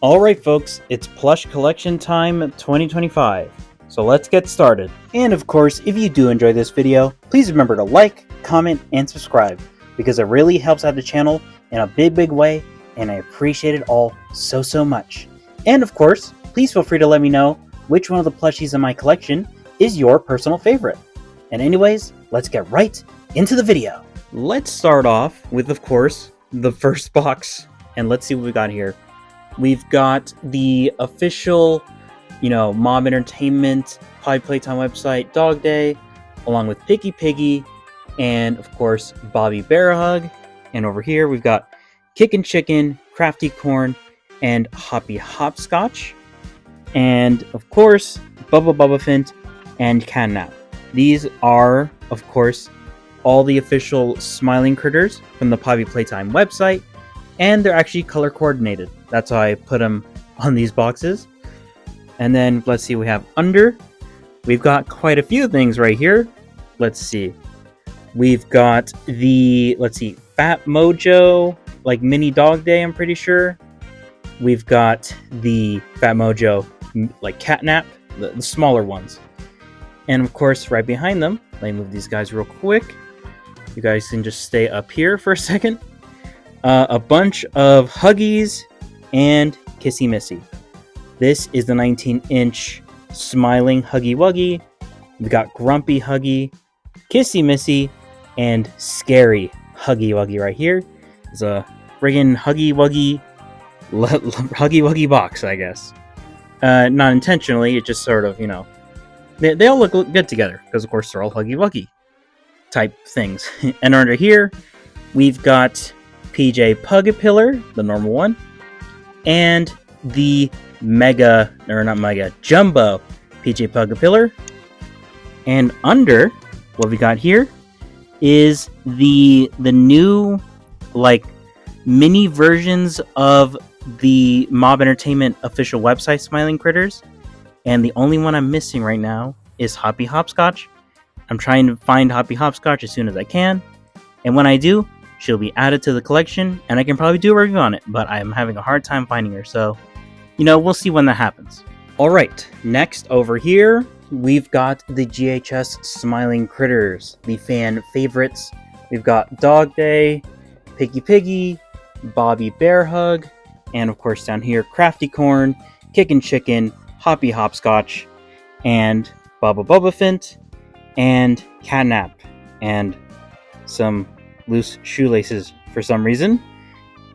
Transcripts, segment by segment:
Alright folks, it's Plush Collection Time 2025, so let's get started. And of course, if you do enjoy this video, please remember to like, comment, and subscribe, because it really helps out the channel in a big way, and I appreciate it all so much. And of course, please feel free to let me know which one of the plushies in my collection is your personal favorite. And anyways, let's get right into the video. Let's start off with, of course, the first box, and let's see what we got here. We've got the official, Mob Entertainment, Poppy Playtime website, Dog Day, along with Picky Piggy, and of course, Bobby Bear Hug. And over here, we've got Kickin' Chicken, Crafty Corn, and Hoppy Hopscotch. And of course, Bubba Fint, and Catnap. These are, of course, all the official smiling critters from the Poppy Playtime website, and they're actually color coordinated. That's why I put them on these boxes. And then let's see, we have under. We've got quite a few things right here. Let's see. We've got the, Fat Mojo, like mini Dog Day, I'm pretty sure. We've got the Fat Mojo, like Catnap, the smaller ones. And of course, right behind them, let me move these guys real quick. You guys can just stay up here for a second. A bunch of Huggies and Kissy Missy. This is the 19-inch smiling Huggy Wuggy. We've got Grumpy Huggy, Kissy Missy, and Scary Huggy Wuggy right here. It's a friggin' Huggy Wuggy box, I guess. Not intentionally, it just sort of, they all look good together, because of course they're all Huggy Wuggy type things. And under here, we've got PJ Pugapillar, the normal one, and the Jumbo PJ Pugapillar. And under, what we got here is the new, mini versions of the Mob Entertainment official website Smiling Critters. And the only one I'm missing right now is Hoppy Hopscotch. I'm trying to find Hoppy Hopscotch as soon as I can. And when I do, she'll be added to the collection, and I can probably do a review on it, but I'm having a hard time finding her, so, we'll see when that happens. Alright, next over here, we've got the GHS Smiling Critters, the fan favorites. We've got Dog Day, Picky Piggy, Bobby Bear Hug, and of course down here, Crafty Corn, Kickin' Chicken, Hoppy Hopscotch, and Bubba Fint, and Catnap, and some loose shoelaces for some reason.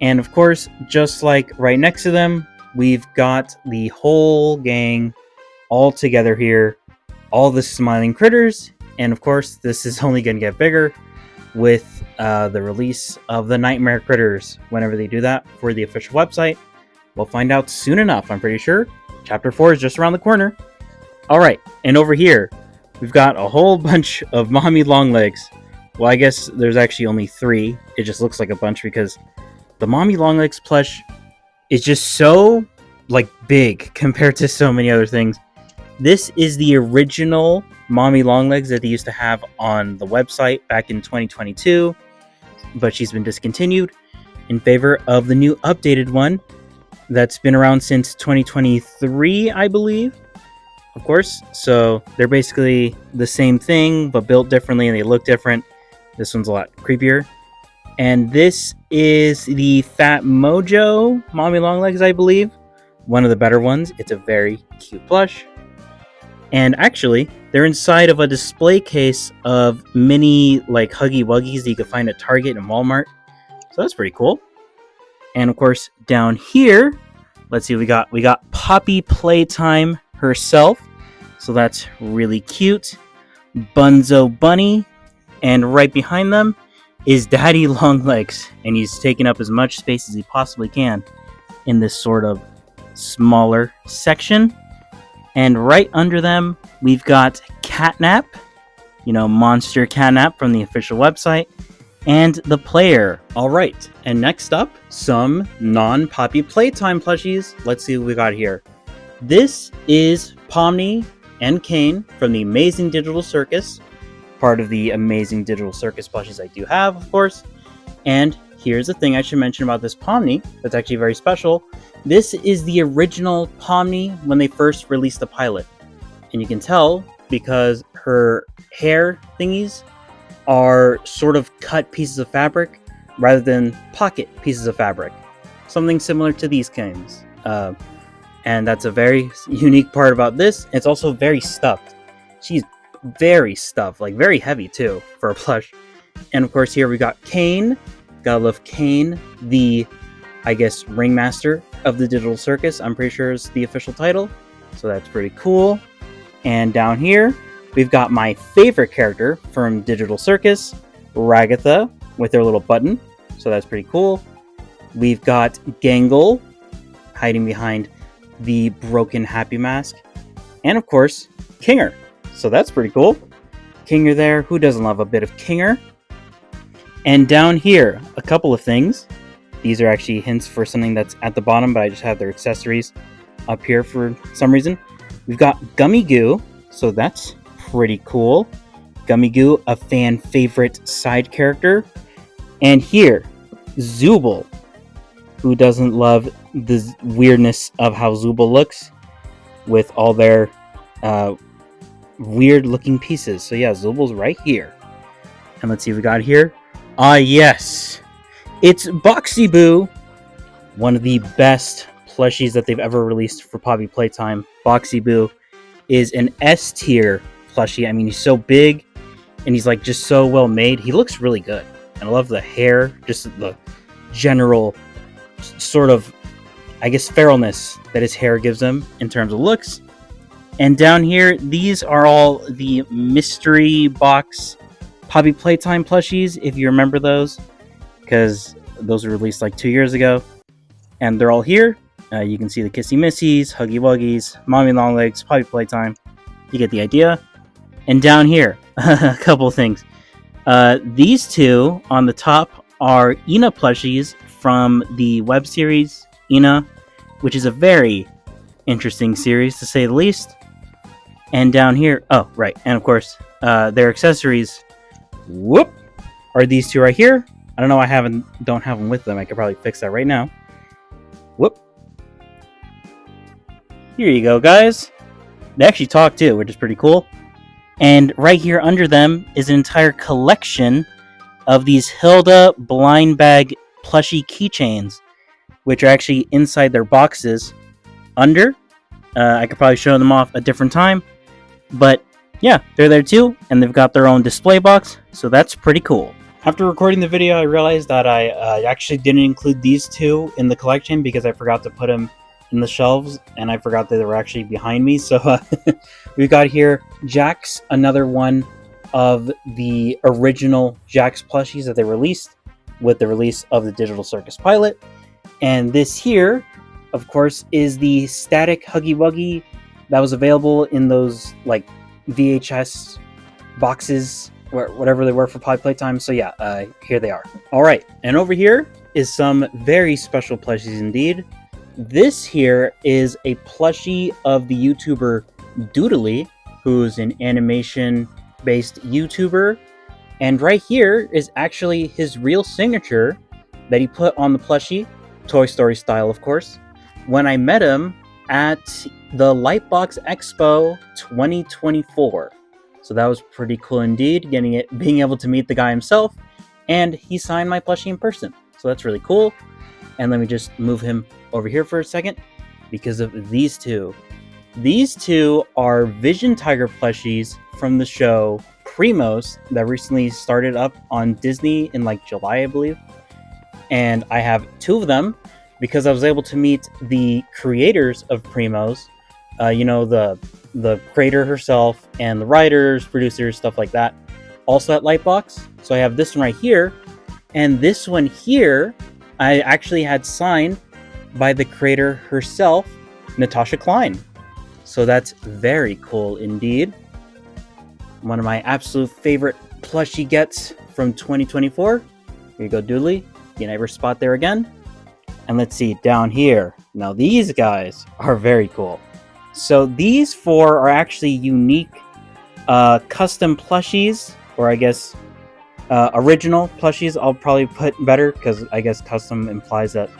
And of course, just like right next to them, we've got the whole gang all together here, all the smiling critters. And of course, this is only going to get bigger with the release of the Nightmare Critters. Whenever they do that for the official website, we'll find out soon enough, I'm pretty sure. Chapter 4 is just around the corner. Alright, and over here, we've got a whole bunch of Mommy Longlegs. Well, I guess there's actually only 3. It just looks like a bunch because the Mommy Longlegs plush is just so, big compared to so many other things. This is the original Mommy Longlegs that they used to have on the website back in 2022, but she's been discontinued in favor of the new updated one that's been around since 2023, I believe. Of course, so they're basically the same thing, but built differently, and they look different. This one's a lot creepier. And this is the Fat Mojo Mommy Longlegs, I believe. One of the better ones. It's a very cute plush. And actually, they're inside of a display case of mini, Huggy Wuggies that you can find at Target and Walmart. So that's pretty cool. And of course, down here, let's see what we got. We got Poppy Playtime herself. So that's really cute. Bunzo Bunny. And right behind them is Daddy Longlegs, and he's taking up as much space as he possibly can in this sort of smaller section. And right under them, we've got Catnap, Monster Catnap from the official website, and the player. Alright, and next up, some non-Poppy Playtime plushies. Let's see what we got here. This is Pomni and Kane from the Amazing Digital Circus. Part of the Amazing Digital Circus plushies I do have, of course. And here's the thing I should mention about this Pomni that's actually very special. This is the original Pomni when they first released the pilot. And you can tell because her hair thingies are sort of cut pieces of fabric rather than pocket pieces of fabric. Something similar to these kinds. And that's a very unique part about this. It's also very stuffed. She's very stuffed, like very heavy too for a plush. And of course here we got Kane. Gotta love Kane, the, I guess, ringmaster of the Digital Circus. I'm pretty sure is the official title. So that's pretty cool. And down here, we've got my favorite character from Digital Circus, Ragatha, with her little button. So that's pretty cool. We've got Gangle, hiding behind the broken Happy Mask. And of course, Kinger. So that's pretty cool. Kinger there. Who doesn't love a bit of Kinger? And down here, a couple of things. These are actually hints for something that's at the bottom, but I just have their accessories up here for some reason. We've got Gummy Goo, so that's pretty cool. Gummy Goo, a fan favorite side character. And here, Zooble. Who doesn't love the weirdness of how Zooble looks with all their weird looking pieces. So yeah, Zooble's right here. And let's see what we got here. Yes. It's Boxy Boo, one of the best plushies that they've ever released for Poppy Playtime. Boxy Boo is an S tier plushie. I mean, he's so big and he's like just so well made. He looks really good. And I love the hair, just the general sort of, I guess, feralness that his hair gives him in terms of looks. And down here, these are all the mystery box Poppy Playtime plushies, if you remember those, because those were released like 2 years ago. And they're all here. You can see the Kissy Missies, Huggy Wuggies, Mommy Longlegs, Poppy Playtime. You get the idea. And down here, a couple things. These two on the top are Ina plushies from the web series Ina, which is a very interesting series to say the least. And down here, oh right, and of course their accessories, whoop, are these two right here. I don't know, don't have them with them. I could probably fix that right now. Whoop. Here you go, guys. They actually talk too, which is pretty cool. And right here under them is an entire collection of these Hilda blind bag plushie keychains, which are actually inside their boxes under. I could probably show them off a different time, but yeah, they're there too, and they've got their own display box, so that's pretty cool. After recording the video, I realized that I actually didn't include these two in the collection because I forgot to put them in the shelves, and I forgot that they were actually behind me. So we've got here Jax, another one of the original Jax plushies that they released with the release of the Digital Circus pilot. And this here, of course, is the static Huggy Wuggy that was available in those like VHS boxes, whatever they were for Poppy Playtime. So yeah, here they are. All right, and over here is some very special plushies indeed. This here is a plushie of the YouTuber Doodly, who's an animation-based YouTuber. And right here is actually his real signature that he put on the plushie, Toy Story style, of course, when I met him at the Lightbox Expo 2024. So that was pretty cool indeed, being able to meet the guy himself, and he signed my plushie in person. So that's really cool. And let me just move him over here for a second because of these two. These two are Vision Tiger plushies from the show Primos that recently started up on Disney in like July, I believe. And I have two of them because I was able to meet the creators of Primos, you know, the creator herself and the writers, producers, stuff like that, also at Lightbox. So I have this one right here, and this one here I actually had signed by the creator herself, Natasha Klein. So that's very cool indeed. One of my absolute favorite plushie gets from 2024. Here you go, Doodly. You never spot there again. And let's see, down here. Now these guys are very cool. So these four are actually unique custom plushies, or I guess Original plushies I'll probably put better, because I guess custom implies that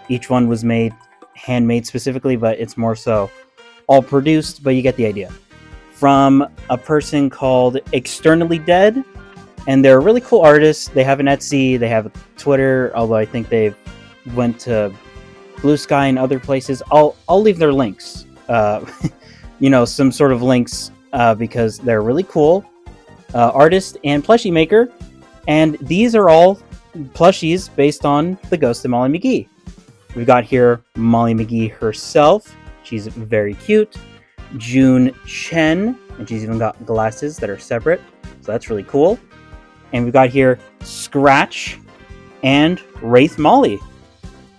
each one was made handmade specifically, but it's more so all produced, but you get the idea. From a person called Externally Dead, and they're a really cool artist. They have an Etsy, they have a Twitter, although I think they've went to Blue Sky and other places. I'll leave their links, some sort of links, because they're really cool artist and plushie maker, and these are all plushies based on the Ghost and Molly McGee. We've got here Molly McGee herself. She's very cute. June Chen, and she's even got glasses that are separate, so that's really cool. And we've got here Scratch and Wraith Molly.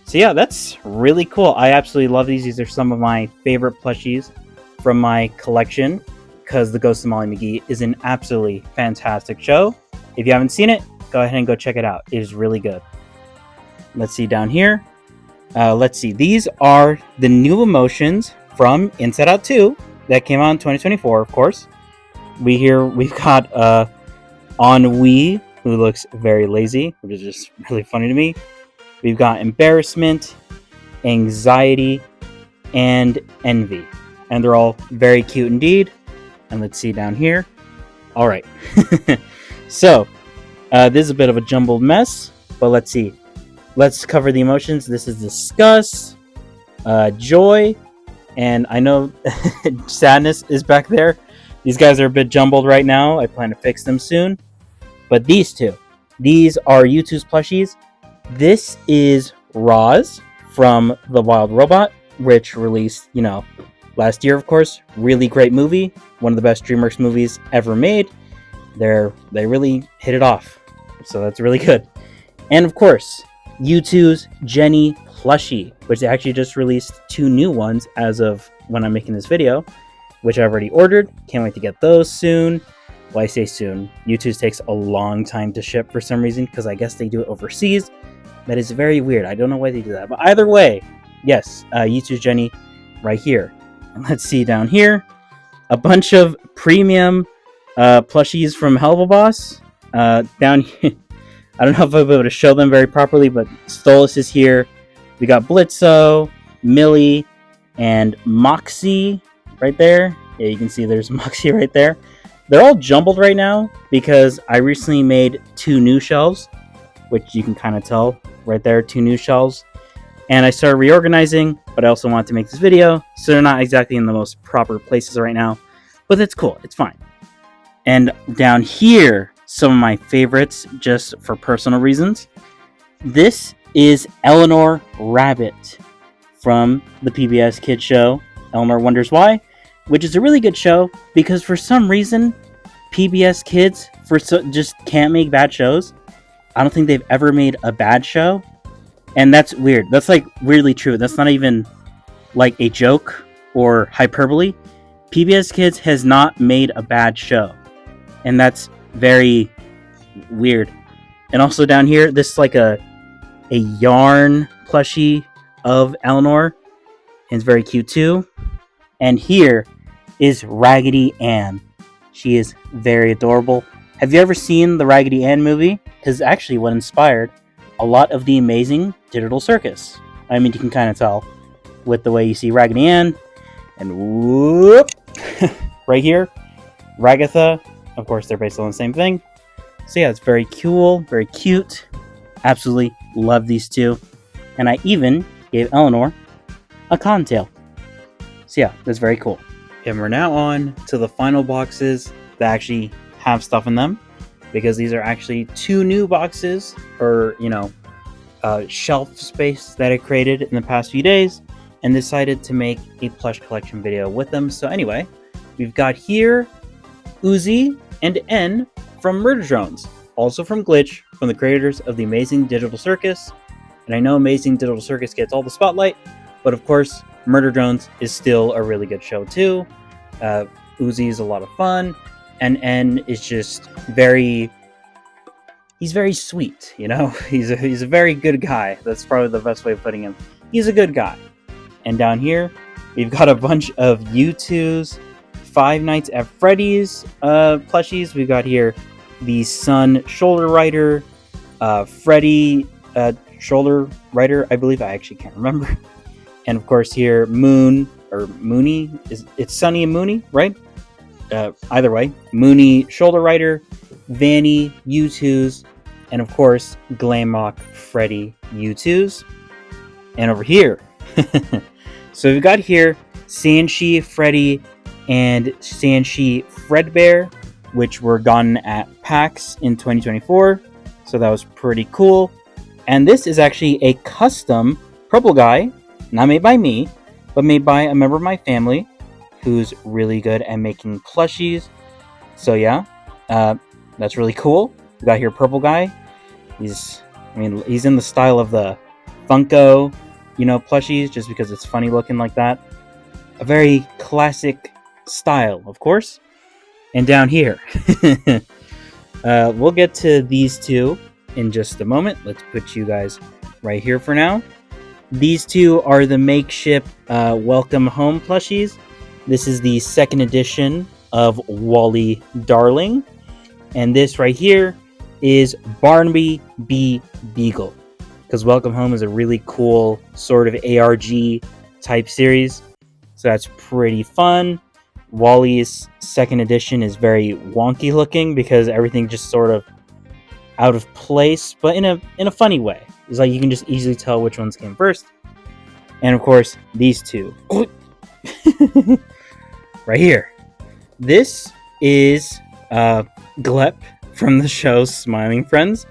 So yeah, that's really cool. I absolutely love these. These are some of my favorite plushies from my collection, because the Ghost of Molly McGee is an absolutely fantastic show. If you haven't seen it, go ahead and go check it out. It is really good. Let's see down here. Let's see. These are the new emotions from Inside Out 2 that came out in 2024, of course. We've got Ennui, who looks very lazy, which is just really funny to me. We've got Embarrassment, Anxiety, and Envy. And they're all very cute indeed. And let's see down here. All right. So, this is a bit of a jumbled mess, but let's see. Let's cover the emotions. This is disgust, joy, and I know sadness is back there. These guys are a bit jumbled right now. I plan to fix them soon. But these are U2's plushies. This is Roz from The Wild Robot, which released, last year, of course. Really great movie. One of the best DreamWorks movies ever made. They really hit it off. So that's really good. And of course, U2's Jenny plushie, which they actually just released 2 new ones as of when I'm making this video, which I've already ordered. Can't wait to get those soon. Well, I say soon. U2's takes a long time to ship for some reason, because I guess they do it overseas. That is very weird. I don't know why they do that. But either way, yes, U2's Jenny right here. And let's see down here. A bunch of premium plushies from Helluva Boss. Down here. I don't know if I'll be able to show them very properly, but Stolas is here. We got Blitzo, Millie, and Moxie right there. Yeah, you can see there's Moxie right there. They're all jumbled right now because I recently made 2 new shelves, which you can kind of tell right there, 2 new shelves. And I started reorganizing, but I also wanted to make this video, so they're not exactly in the most proper places right now. But that's cool. It's fine. And down here, some of my favorites, just for personal reasons. This is Eleanor Rabbit from the PBS Kids show, Eleanor Wonders Why, which is a really good show because for some reason, PBS Kids just can't make bad shows. I don't think they've ever made a bad show. And that's weird. That's like weirdly true. That's not even like a joke or hyperbole. PBS Kids has not made a bad show. And that's very weird. And also down here, this is like a yarn plushie of Eleanor. And it's very cute too. And here is Raggedy Ann. She is very adorable. Have you ever seen the Raggedy Ann movie? Because actually what inspired a lot of the Amazing Digital Circus. I mean, you can kind of tell with the way you see Raggedy Ann. And whoop! Right here, Ragatha. Of course, they're based on the same thing. So yeah, it's very cool, very cute. Absolutely love these 2. And I even gave Eleanor a cottontail. So yeah, that's very cool. And we're now on to the final boxes that actually have stuff in them. Because these are actually 2 new boxes for, shelf space that I created in the past few days. And decided to make a plush collection video with them. So anyway, we've got here Uzi and N from Murder Drones, also from Glitch, from the creators of the Amazing Digital Circus. And I know Amazing Digital Circus gets all the spotlight, but of course, Murder Drones is still a really good show too. Uzi is a lot of fun, and N is just he's very sweet, He's a very good guy. That's probably the best way of putting him. He's a good guy. And down here, we've got a bunch of U2's Five Nights at Freddy's plushies. We've got here the Sun shoulder rider, Freddy shoulder rider, I believe. I actually can't remember. And of course here, Moon, or Mooney, it's Sunny and Mooney, right? Either way, Mooney shoulder rider, Vanny U2s, and of course, Glamrock Freddy U2s. And over here, so we've got here Sanshi Freddy and Sanshi Fredbear, which were gotten at PAX in 2024. So that was pretty cool. And this is actually a custom purple guy, not made by me, but made by a member of my family who's really good at making plushies. So yeah, that's really cool. We got here purple guy. He's in the style of the Funko, plushies, just because it's funny looking like that. A very classic style, of course. And down here, we'll get to these two in just a moment. Let's put you guys right here for now. These two are the makeshift Welcome Home plushies. This is the second edition of Wally Darling. And this right here is Barnaby B. Beagle. Because Welcome Home is a really cool sort of ARG type series. So that's pretty fun. Wally's second edition is very wonky looking because everything just sort of out of place, but in a funny way. It's like you can just easily tell which ones came first. And of course, these two. Right here. This is Glep from the show Smiling Friends.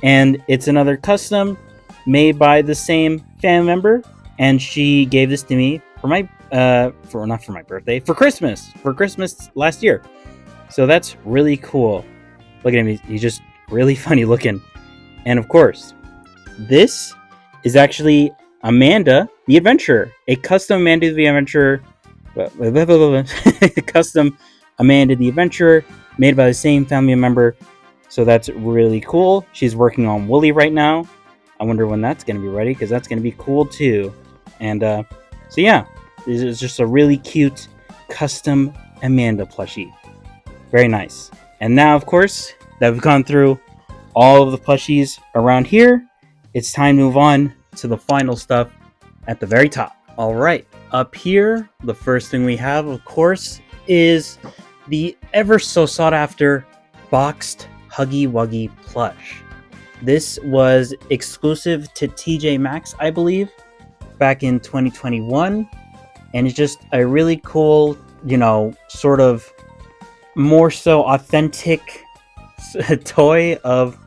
And it's another custom made by the same fan member. And she gave this to me for my not for my birthday, for Christmas last year. So that's really cool. Look at him, he's just really funny looking. And of course, this is actually Amanda the Adventurer, a custom Amanda the Adventurer, custom Amanda the Adventurer, made by the same family member. So that's really cool. She's working on Wooly right now. I wonder when that's going to be ready, because that's going to be cool too. And so yeah, this is just a really cute custom Amanda plushie. Very nice. And now, of course, that we've gone through all of the plushies around here, it's time to move on to the final stuff at the very top. All right, up here, the first thing we have, of course, is the ever so sought after boxed Huggy Wuggy plush. This was exclusive to TJ Maxx, I believe, back in 2021. And it's just a really cool, sort of more so authentic toy of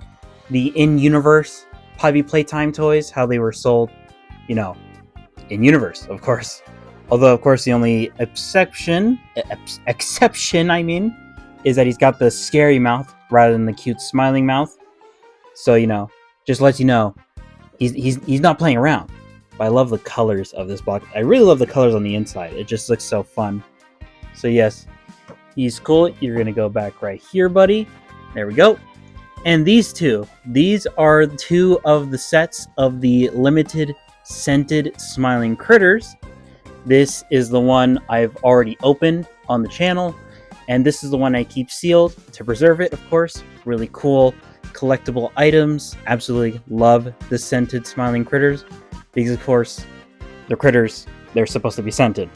the in-universe Poppy Playtime toys, how they were sold, in-universe, of course. Although, of course, the only exception, is that he's got the scary mouth rather than the cute smiling mouth. So, just lets you know, he's not playing around. But I love the colors of this box. I really love the colors on the inside. It just looks so fun. So yes, he's cool. You're going to go back right here, buddy. There we go. And these are two of the sets of the limited scented smiling critters. This is the one I've already opened on the channel. And this is the one I keep sealed to preserve it, of course. Really cool collectible items. Absolutely love the scented smiling critters. Because, of course, the critters, they're supposed to be scented.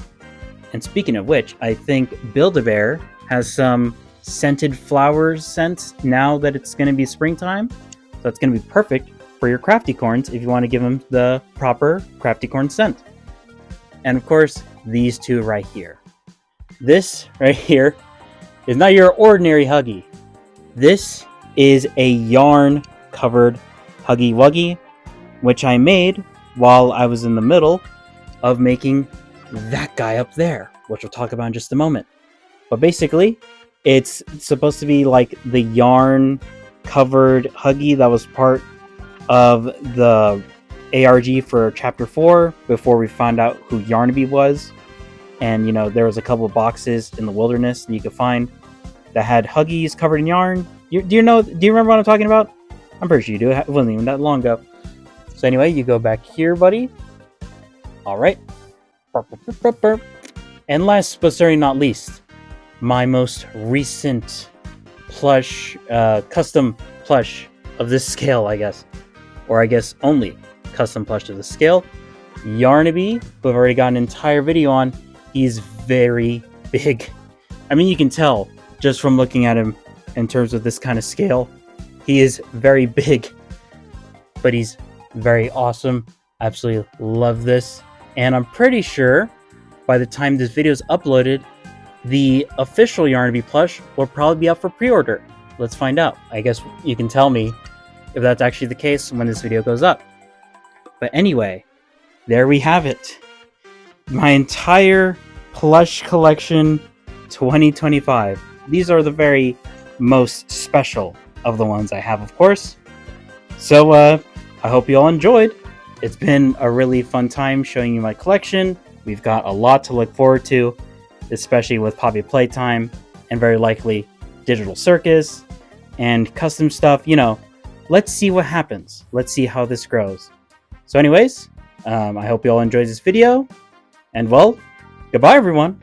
And speaking of which, I think Build-A-Bear has some scented flowers scents now that it's going to be springtime. So it's going to be perfect for your crafty corns if you want to give them the proper crafty corn scent. And, of course, these two right here. This right here is not your ordinary Huggy. This is a yarn-covered Huggy Wuggy, which I made while I was in the middle of making that guy up there, which we'll talk about in just a moment. But basically, it's supposed to be like the yarn-covered Huggy that was part of the ARG for Chapter 4 before we found out who Yarnaby was. And, there was a couple of boxes in the wilderness that you could find that had Huggies covered in yarn. Do you remember what I'm talking about? I'm pretty sure you do. It wasn't even that long ago. So anyway, you go back here, buddy. All right. And last but certainly not least, my most recent plush, custom plush of this scale, I guess. Or I guess only custom plush of this scale. Yarnaby, who I've already got an entire video on, he's very big. I mean, you can tell just from looking at him in terms of this kind of scale. He is very big, but he's very awesome. Absolutely love this. And I'm pretty sure by the time this video is uploaded, the official Yarnaby plush will probably be up for pre-order. Let's find out. I guess you can tell me if that's actually the case when this video goes up. But anyway, there we have it. My entire plush collection 2025. These are the very most special of the ones I have, of course. So I hope you all enjoyed. It's been a really fun time showing you my collection. We've got a lot to look forward to, especially with Poppy Playtime and very likely Digital Circus and custom stuff. You know, let's see what happens. Let's see how this grows. So anyways, I hope you all enjoyed this video. And well, goodbye everyone.